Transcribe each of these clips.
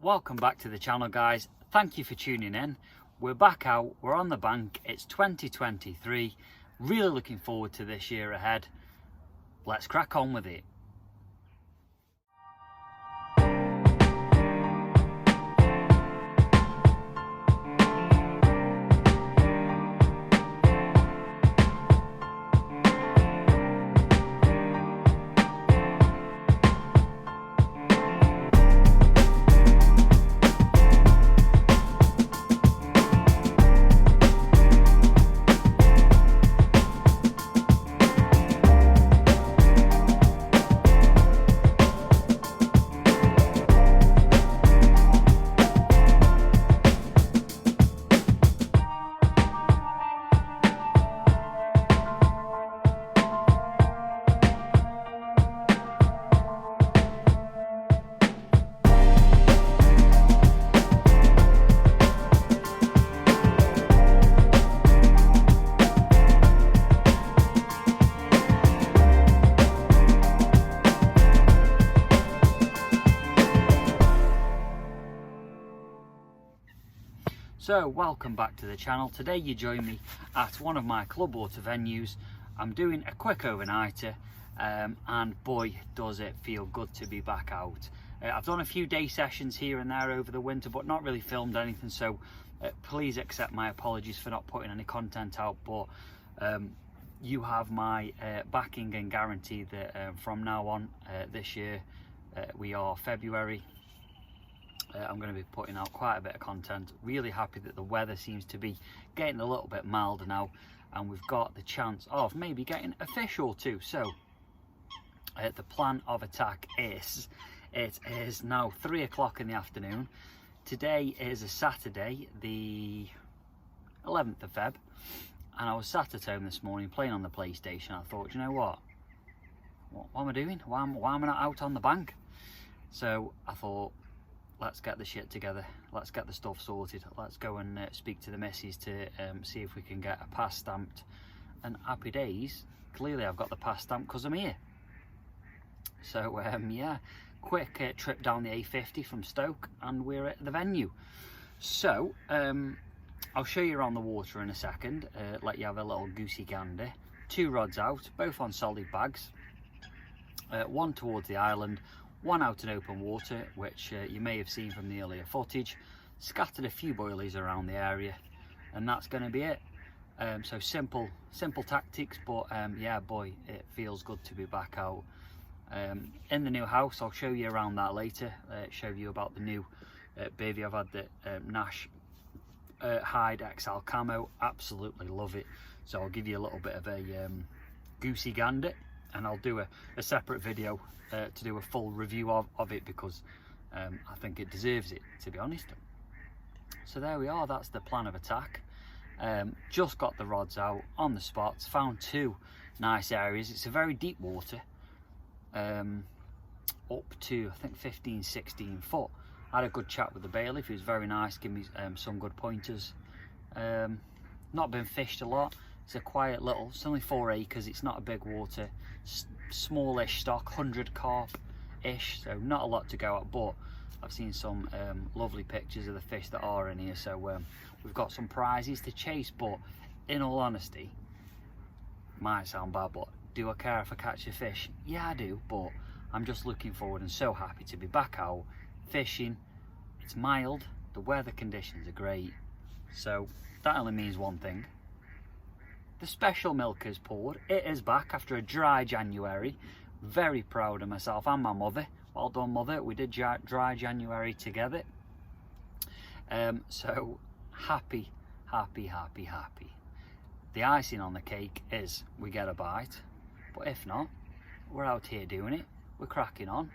Welcome back to the channel, guys. Thank you for tuning in. We're back out, we're on the bank. It's 2023. Really looking forward to this year ahead. Let's crack on with it. So welcome back to the channel. Today you join me at one of my club water venues. I'm doing a quick overnighter and boy does it feel good to be back out. I've done a few day sessions here and there over the winter but not really filmed anything, so please accept my apologies for not putting any content out, but you have my backing and guarantee that from now on this year, we are February, I'm going to be putting out quite a bit of content. Really happy that the weather seems to be getting a little bit milder now, and we've got the chance of maybe getting a fish or two. So the plan of attack is, it is now 3 o'clock in the afternoon. Today is a Saturday, the 11th of Feb, and I was sat at home this morning playing on the PlayStation. I thought, you know what am I doing? Why am I not out on the bank? So I thought, let's get the shit together, let's get the stuff sorted, let's go and speak to the missus to see if we can get a pass stamped, and happy days, clearly I've got the pass stamp because I'm here. So yeah, quick trip down the A50 from Stoke and we're at the venue. So I'll show you around the water in a second, let you have a little goosey gander. 2 rods out, both on solid bags, one towards the island, one out in open water, which you may have seen from the earlier footage. Scattered a few boilies around the area, and that's going to be it. So simple tactics, but yeah, boy, it feels good to be back out in the new house. I'll show you around that later. Show you about the new bivvy. I've had the Nash Hide XL camo. Absolutely love it. So I'll give you a little bit of a goosey gander, and I'll do a separate video to do a full review of it, because I think it deserves it, to be honest. So there we are, that's the plan of attack. Just got the rods out on the spots, found 2 nice areas. It's a very deep water, up to I think 15-16 foot. I had a good chat with the bailiff, he was very nice, gave me some good pointers. Not been fished a lot. It's a quiet little, it's only 4 acres, it's not a big water, smallish stock, 100 carp ish, so not a lot to go at, but I've seen some lovely pictures of the fish that are in here, so we've got some prizes to chase. But in all honesty, might sound bad, but do I care if I catch a fish? Yeah, I do, but I'm just looking forward and so happy to be back out fishing. It's mild, the weather conditions are great, so that only means one thing. The special milk is poured. It is back after a dry January. Very proud of myself and my mother. Well done, mother. We did dry January together. So happy. The icing on the cake is we get a bite, but if not, we're out here doing it. We're cracking on.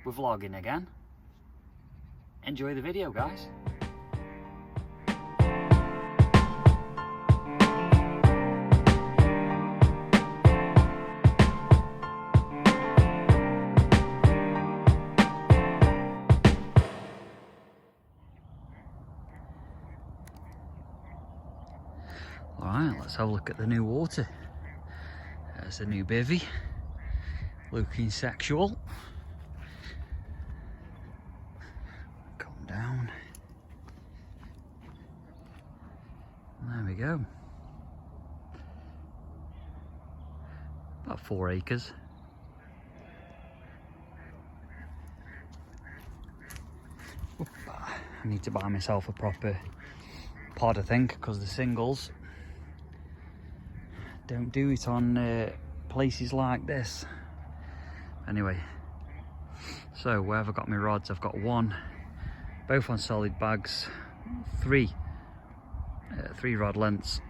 We're vlogging again. Enjoy the video, guys. Alright, let's have a look at the new water. There's the new bivvy, looking sexual. Come go. About 4 acres. I need to buy myself a proper pod, I think, because the singles don't do it on places like this. Anyway, so where have I got my rods? I've got one, both on solid bags, three rod lengths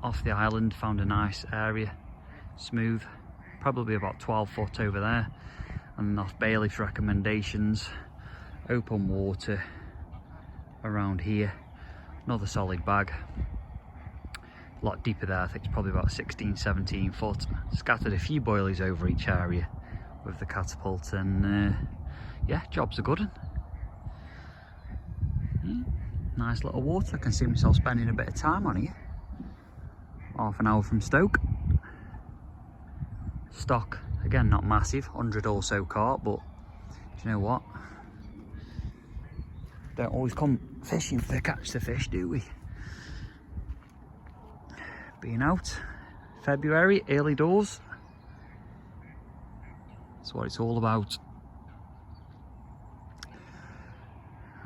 off the island. Found a nice area, smooth, probably about 12 foot over there, and off Bailiff's recommendations, open water around here. Another solid bag, a lot deeper there. I think it's probably about 16-17 foot. Scattered a few boilies over each area with the catapult, and yeah, job's a good one. Nice little water. I can see myself spending a bit of time on here. Half an hour from Stoke. Stock, again, not massive, 100 or so carp, but do you know what? Don't always come fishing to catch the fish, do we? Being out, February, early doors. That's what it's all about.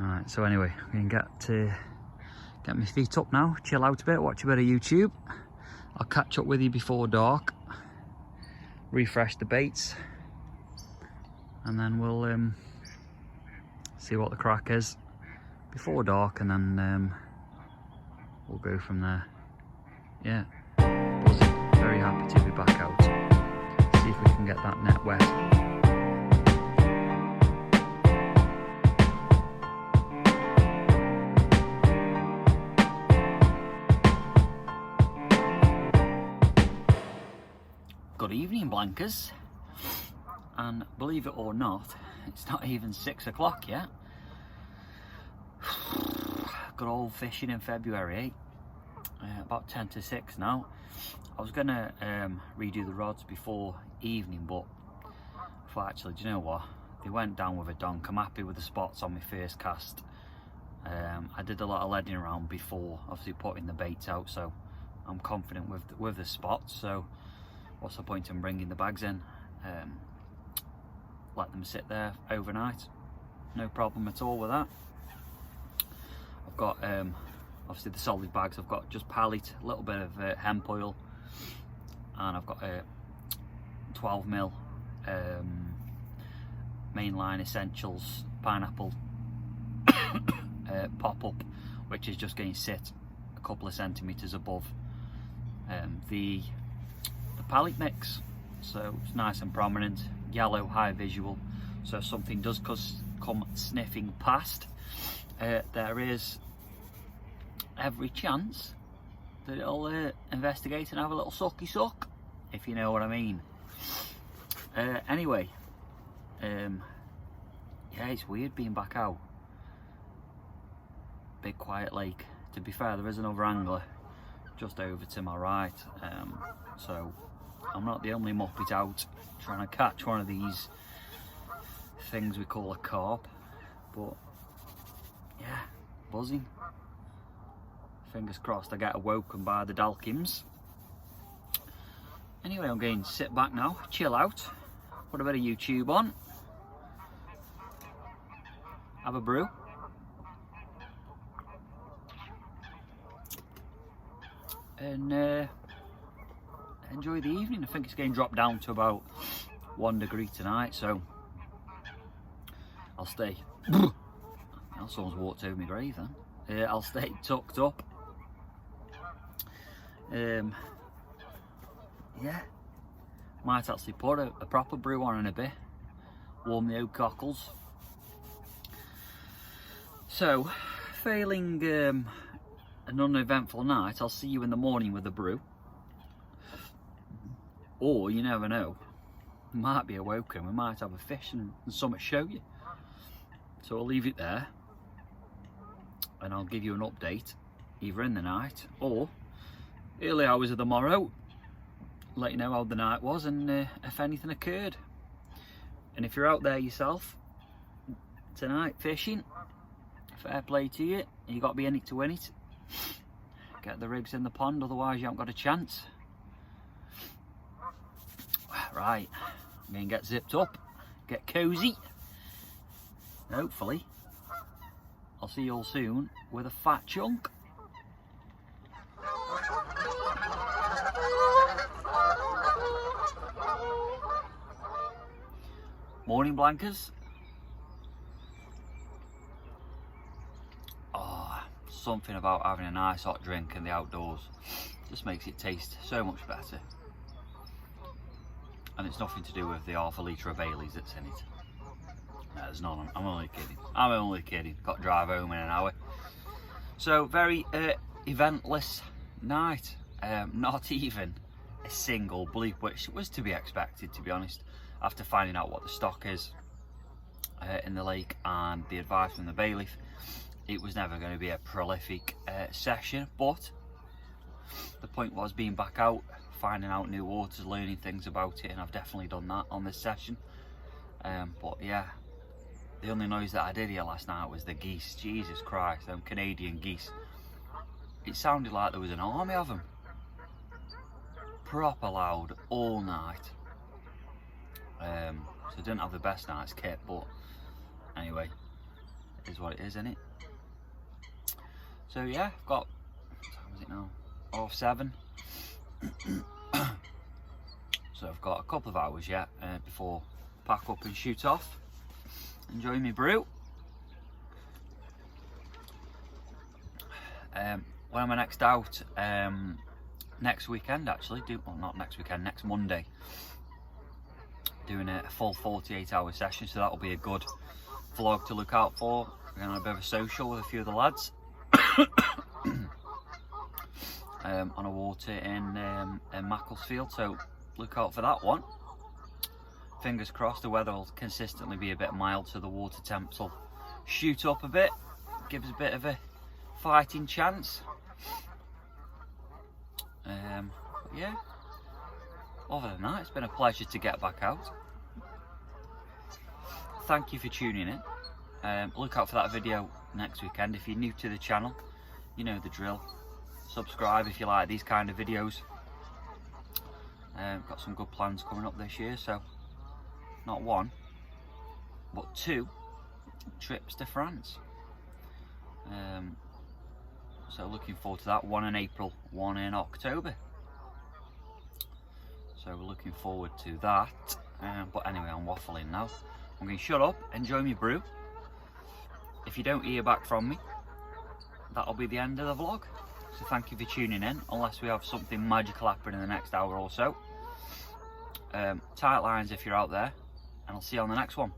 Alright, so anyway, I'm going to get my feet up now, chill out a bit, watch a bit of YouTube. I'll catch up with you before dark, refresh the baits, and then we'll see what the crack is before dark, and then we'll go from there. Yeah, buzzing, very happy to be back out. See if we can get that net wet. Good evening, Blankers, and believe it or not, it's not even 6 o'clock yet. Good old fishing in February, about 10 to 6 now. I was gonna redo the rods before evening, but I thought, actually, do you know what, they went down with a donk. I'm happy with the spots on my first cast. I did a lot of leading around before, obviously putting the baits out, so I'm confident with the spots. So what's the point in bringing the bags in? Let them sit there overnight, no problem at all with that. I've got obviously the solid bags. I've got just pallet, a little bit of hemp oil, and I've got a 12mm Mainline Essentials pineapple pop-up, which is just going to sit a couple of centimeters above the pallet mix, so it's nice and prominent, yellow, high visual, so if something does come sniffing past, there is every chance that it'll investigate and have a little sucky suck, if you know what I mean. Anyway, yeah, it's weird being back out. Big quiet lake. To be fair, there is another angler just over to my right, so I'm not the only muppet out trying to catch one of these things we call a carp, but yeah, buzzing. Fingers crossed I get awoken by the Dalkims. Anyway, I'm going to sit back now, chill out, put a bit of YouTube on, have a brew, and enjoy the evening. I think it's going to drop down to about 1 degree tonight, so I'll stay. Someone's walked over my grave then. I'll stay tucked up. Yeah, might actually put a proper brew on in a bit, warm the oak cockles. So, failing an uneventful night, I'll see you in the morning with a brew. Or, you never know, might be awoken, we might have a fish and something to show you. So I'll leave it there, and I'll give you an update, either in the night or early hours of the morrow, let you know how the night was and if anything occurred. And if you're out there yourself tonight fishing, fair play to you, you got to be in it to win it. get the rigs in the pond, otherwise you haven't got a chance. Right, I'm going to get zipped up, get cosy. Hopefully, I'll see you all soon with a fat chunk. Morning blankers. Oh, something about having a nice hot drink in the outdoors just makes it taste so much better. And it's nothing to do with the half a litre of Bailey's that's in it. No, there's none. I'm only kidding. I'm only kidding. Got to drive home in an hour. So, very eventless night. Not even a single bleep, which was to be expected, to be honest, after finding out what the stock is in the lake and the advice from the bailiff. It was never going to be a prolific session, but the point was being back out, finding out new waters, learning things about it, and I've definitely done that on this session. But yeah, the only noise that I did hear last night was the geese. Jesus Christ, them Canadian geese. It sounded like there was an army of them. Proper loud all night. So I didn't have the best night's kit, but anyway, it is what it is, isn't it? So yeah, I've got, what time is it now? 7:30. So I've got a couple of hours yet before pack up and shoot off. Enjoy my brew. When am I next out? Next weekend actually, well not next weekend, next Monday. Doing a full 48-hour session, so that'll be a good vlog to look out for. We're going to have a bit of a social with a few of the lads. On a water in Macclesfield, so look out for that one. Fingers crossed the weather will consistently be a bit mild, so the water temps will shoot up a bit, give us a bit of a fighting chance. But yeah, other than that, it's been a pleasure to get back out. Thank you for tuning in. Look out for that video next weekend. If you're new to the channel, you know the drill. Subscribe if you like these kind of videos. Got some good plans coming up this year, so not one but 2 trips to France. So looking forward to that. One in April, one in October. So we're looking forward to that. But anyway, I'm waffling now. I'm going to shut up, enjoy my brew. If you don't hear back from me, that'll be the end of the vlog. So thank you for tuning in, unless we have something magical happen in the next hour or so. Tight lines if you're out there, and I'll see you on the next one.